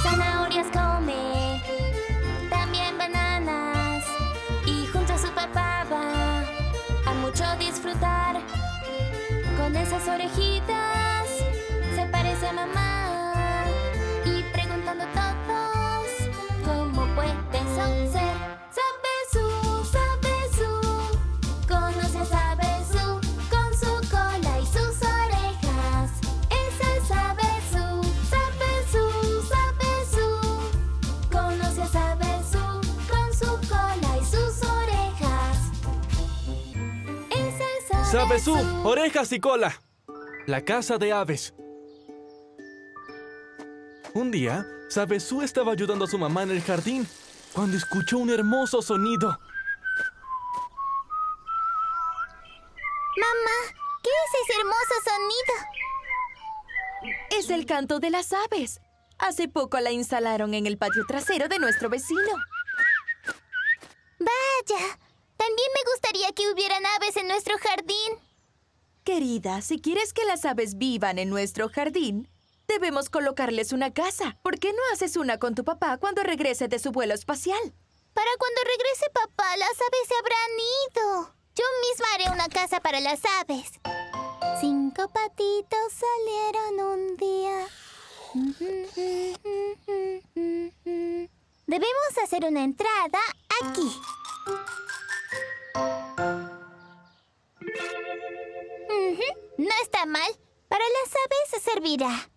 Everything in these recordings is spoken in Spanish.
Zanahorias come, también bananas. Y junto a su papá va a mucho disfrutar. Con esas orejitas se parece a mamá. Y preguntando a todos cómo puede ser. Sabe su, conoce a Sabe su, con su cola y sus orejas. Esa es Sabe su, conoce a Sabe su, con su cola y sus orejas. Esa es Sabe su, orejas y cola. La casa de aves. Un día, Sabe su estaba ayudando a su mamá en el jardín cuando escuchó un hermoso sonido. Mamá, ¿qué es ese hermoso sonido? Es el canto de las aves. Hace poco la instalaron en el patio trasero de nuestro vecino. Vaya, también me gustaría que hubieran aves en nuestro jardín. Querida, si quieres que las aves vivan en nuestro jardín, debemos colocarles una casa. ¿Por qué no haces una con tu papá cuando regrese de su vuelo espacial? Para cuando regrese papá, las aves se habrán ido. Yo misma haré una casa para las aves. 5 patitos salieron un día. Debemos hacer una entrada aquí. No está mal. Para las aves servirá.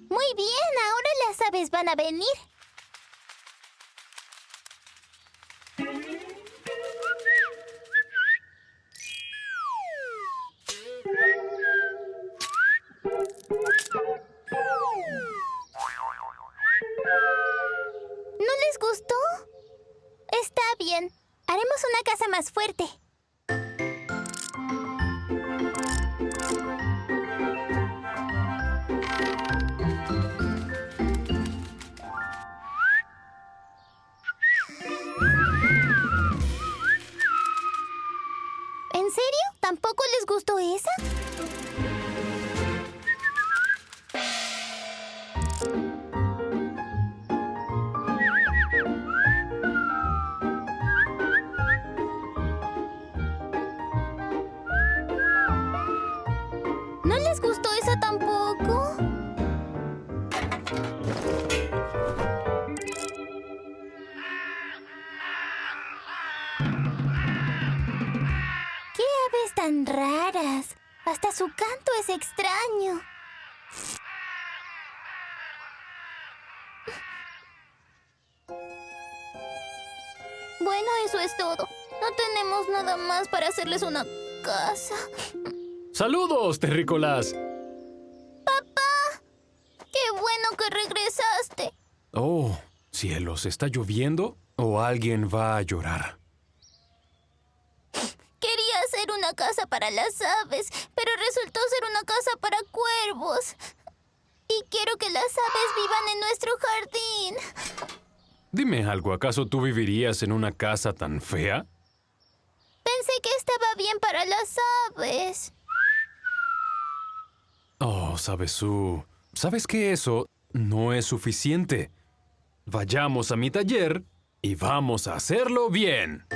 Muy bien, ahora las aves van a venir. ¿No les gustó? Está bien. Haremos una casa más fuerte. ¿En serio? ¿Tampoco les gustó esa? ¿No les gustó esa tampoco? ¡Qué aves tan raras! Hasta su canto es extraño. Bueno, eso es todo. No tenemos nada más para hacerles una casa. ¡Saludos, terrícolas! ¡Papá! ¡Qué bueno que regresaste! Oh, cielos, ¿está lloviendo o alguien va a llorar? Quería hacer una casa para las aves, pero resultó ser una casa para cuervos. Y quiero que las aves vivan en nuestro jardín. Dime algo, ¿acaso tú vivirías en una casa tan fea? Pensé que estaba bien para las aves. Oh, Sabesú, ¿sabes que eso no es suficiente? Vayamos a mi taller y vamos a hacerlo bien.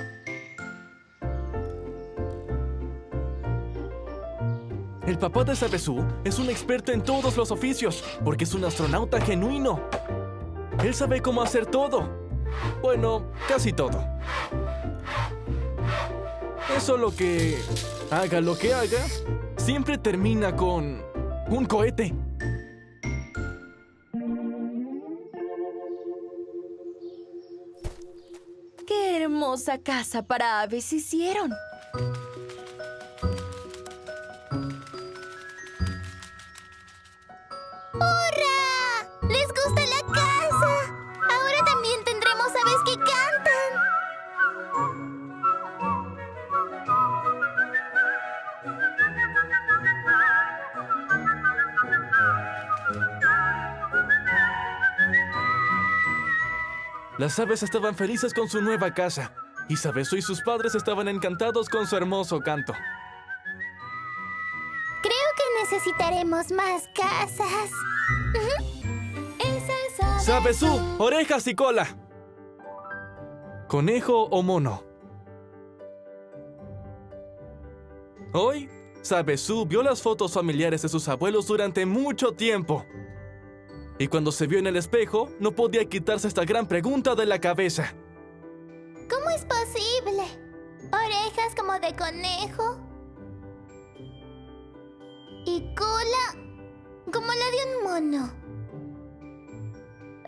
El papá de Sabe su es un experto en todos los oficios, porque es un astronauta genuino. Él sabe cómo hacer todo. Bueno, casi todo. Es solo que, haga lo que haga, siempre termina con un cohete. ¡Qué hermosa casa para aves hicieron! ¡Hurra! ¿Les gusta la casa? Ahora también tendremos aves que cantan. Las aves estaban felices con su nueva casa, y Sabesu y sus padres estaban encantados con su hermoso canto. Creo que necesitaremos más casas. Esa es ¡Sabesu! ¡Orejas y cola! ¿Conejo o mono? Hoy, Sabesu vio las fotos familiares de sus abuelos durante mucho tiempo. Y cuando se vio en el espejo, no podía quitarse esta gran pregunta de la cabeza. ¿Cómo es posible? Orejas como de conejo. Y cola como la de un mono.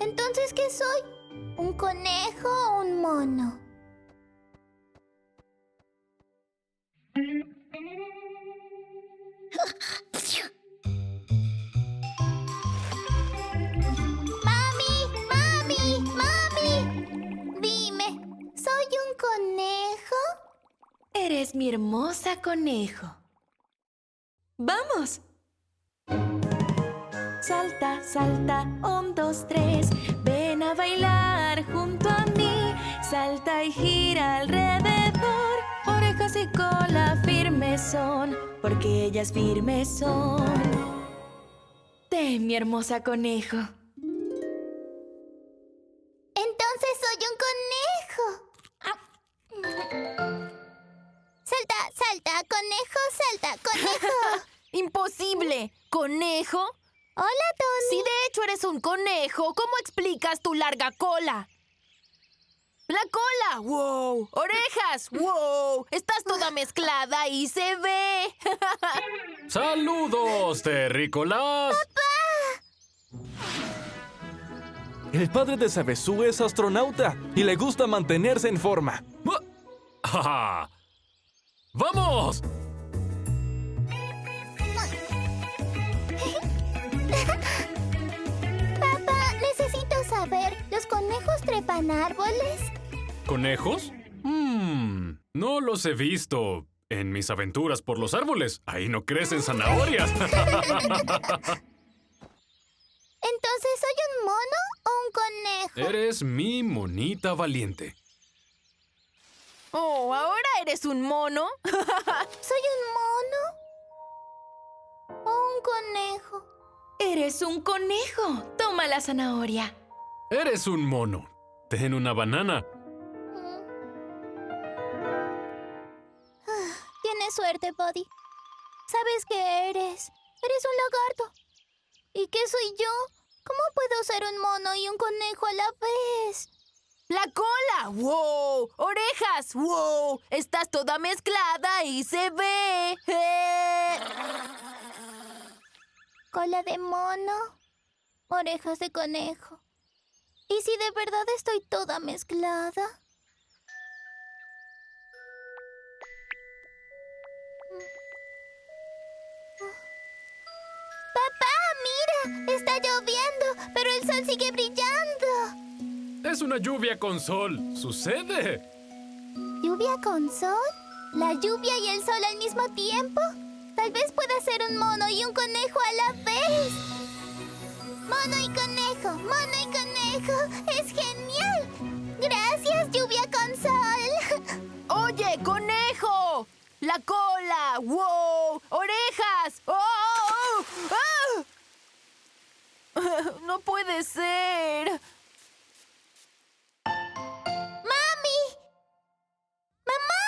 Entonces, ¿qué soy? ¿Un conejo o un mono? Eres mi hermosa conejo. ¡Vamos! Salta, salta, 1, 2, 3. Ven a bailar junto a mí. Salta y gira alrededor. Orejas y cola firmes son, porque ellas firmes son. Mi hermosa conejo. Entonces soy un conejo. Salta, salta, conejo, salta, conejo. ¡Imposible! ¿Conejo? Hola, Tony. Si de hecho eres un conejo, ¿cómo explicas tu larga cola? ¡La cola! ¡Wow! ¡Orejas! ¡Wow! Estás toda mezclada y se ve. ¡Saludos, terrícolas! El padre de Sabesu es astronauta y le gusta mantenerse en forma. ¡Ja! ¡Vamos! Papá, necesito saber, ¿los conejos trepan árboles? ¿Conejos? No los he visto en mis aventuras por los árboles. Ahí no crecen zanahorias. ¿Entonces soy un mono o un conejo? Eres mi monita valiente. Oh, ¿ahora eres un mono? ¿Soy un mono o un conejo? Eres un conejo. Toma la zanahoria. Eres un mono. Ten una banana. Tienes suerte, Buddy. ¿Sabes qué eres? Eres un lagarto. ¿Y qué soy yo? ¿Cómo puedo ser un mono y un conejo a la vez? ¡La cola! ¡Wow! ¡Orejas! ¡Wow! Estás toda mezclada y se ve. Cola de mono, orejas de conejo. ¿Y si de verdad estoy toda mezclada? ¡Papá, mira! Está lloviendo, pero el sol sigue brillando. Es una lluvia con sol. ¡Sucede! ¿Lluvia con sol? ¿La lluvia y el sol al mismo tiempo? Tal vez pueda ser un mono y un conejo a la vez. Mono y conejo, mono y conejo. ¡Es genial! Gracias, lluvia con sol. ¡Oye, conejo! ¡La cola! ¡Wow! ¡Orejas! ¡Oh! ¡Ah! ¡No puede ser! ¡Mami! ¡Mamá!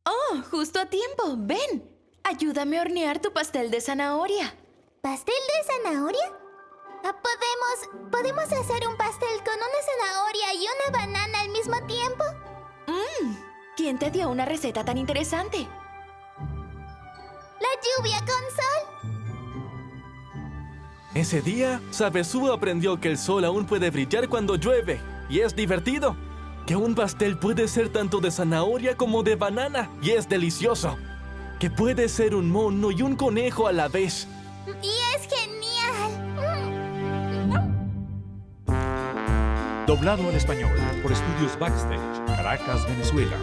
¡Oh, justo a tiempo! ¡Ven! Ayúdame a hornear tu pastel de zanahoria. ¿Pastel de zanahoria? ¿Podemos hacer un pastel con una zanahoria y una banana al mismo tiempo? ¿Quién te dio una receta tan interesante? ¡La lluvia con sol! Ese día, Sabesu aprendió que el sol aún puede brillar cuando llueve. Y es divertido. Que un pastel puede ser tanto de zanahoria como de banana. Y es delicioso. Que puede ser un mono y un conejo a la vez. ¡Y es genial! Doblado al español por Estudios Backstage, Caracas, Venezuela.